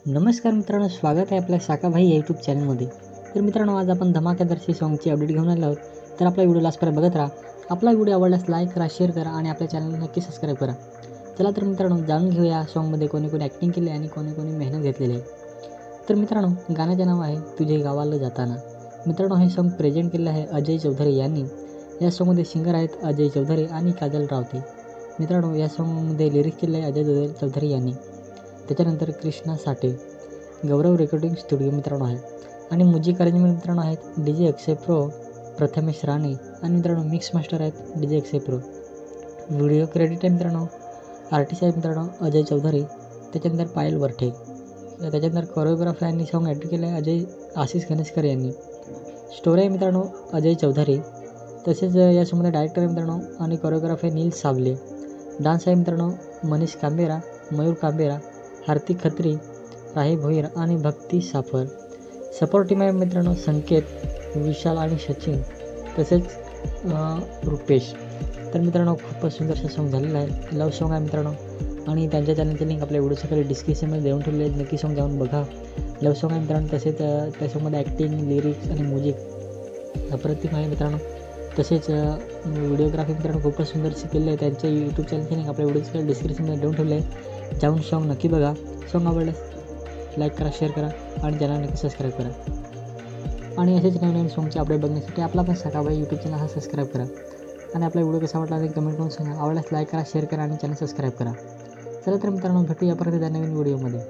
नमस्कार मित्रांनो, स्वागत आहे आपल्या साकाभाई यूट्यूब चॅनलमध्ये. तर मित्रांनो, आज आपण धमाकेदारची सॉन्गची अपडेट घेऊन आलो आहोत. तर आपला व्हिडिओ लास्टपर्यंत बघत राहा. आपला व्हिडिओ आवडल्यास लाईक करा, शेअर करा आणि आपल्या चॅनलला नक्की सबस्क्राईब करा. चला तर मित्रांनो, जाणून घेऊया सॉन्गमध्ये कोणी कोणी ॲक्टिंग केली आणि कोणी कोणी मेहनत घेतलेली आहे. तर मित्रांनो, गाण्याचे नाव आहे तुझे गावाला जाताना. मित्रांनो, हे सॉन्ग प्रेझेंट केलेलं आहे अजय चौधरी यांनी. या सॉन्गमध्ये सिंगर आहेत अजय चौधरी आणि काजल रावते. मित्रांनो, या सॉन्गमध्ये लिरिक्स केले आहे अजय चौधरी यांनी. त्याच्यानंतर कृष्णा साठे, गौरव रेकॉर्डिंग स्टुडिओ मित्रांनो आहे. आणि म्युझिक अरेंजमेंट मित्रांनो आहेत DJ अक्षय प्रो, प्रथमेश राणे आणि मित्रांनो मिक्स मास्टर आहेत DJ अक्षय प्रो. व्हिडिओ क्रेडिट आहे मित्रांनो आर्टिस्ट आहे मित्रांनो अजय चौधरी. त्याच्यानंतर पायल वरठे. त्याच्यानंतर कोरिओग्राफी आणि सॉन्ग ॲड केलं आहे आशिष गणेशकर यांनी. स्टोरी आहे मित्रांनो अजय चौधरी. तसेच या सॉन्गमध्ये डायरेक्टर आहे मित्रांनो आणि कोरिओग्राफी नील सावले. डान्स आहे मित्रांनो मनीष कांबेरा, मयूर कांबेरा, हार्दिक खत्री, राही भोईर आणि भक्ती साफर. सपोर्ट टीम आहे मित्रांनो संकेत, विशाल आणि सचिन, तसेच रुपेश. तर मित्रांनो, खूपच सुंदरसं सॉन्ग झालेलं आहे. लव सॉन्ग आहे मित्रांनो आणि त्यांच्या चॅनलची लिंक आपल्या व्हिडिओच्या खाली डिस्क्रिप्शनमध्ये देऊन ठेवली आहे. नक्की सॉन्ग जाऊन बघा. लव सॉन्ग आहे मित्रांनो. तसेच त्या सॉन्गमध्ये ॲक्टिंग, लिरिक्स आणि म्युझिक अप्रतिम आहे मित्रांनो. तसेच व्हिडिओग्राफी मित्रांनो खूपच सुंदरशी केलेली आहे. त्यांच्या यूट्यूब चॅनलची लिंक आपल्या व्हिडिओच्या खाली डिस्क्रिप्शनमध्ये देऊन ठेवले आहे. जाऊन सॉन्ग नक्की बघा. सॉन्ग आवडल्यास लाईक करा, शेअर करा आणि चॅनल नक्की सबस्क्राईब करा. आणि असेच नवीन सॉन्गचे अपडेट बघण्यासाठी आपला पण साकाभाई यूट्यूब चॅनल हा सबस्क्राईब करा. आणि आपला व्हिडिओ कसा वाटला ते कमेंट करून सांगा. आवडल्यास लाईक करा, शेअर करा आणि चॅनल सबस्क्राईब करा. चला तर मित्रांनो, भेटूया परत त्या नवीन व्हिडिओमध्ये.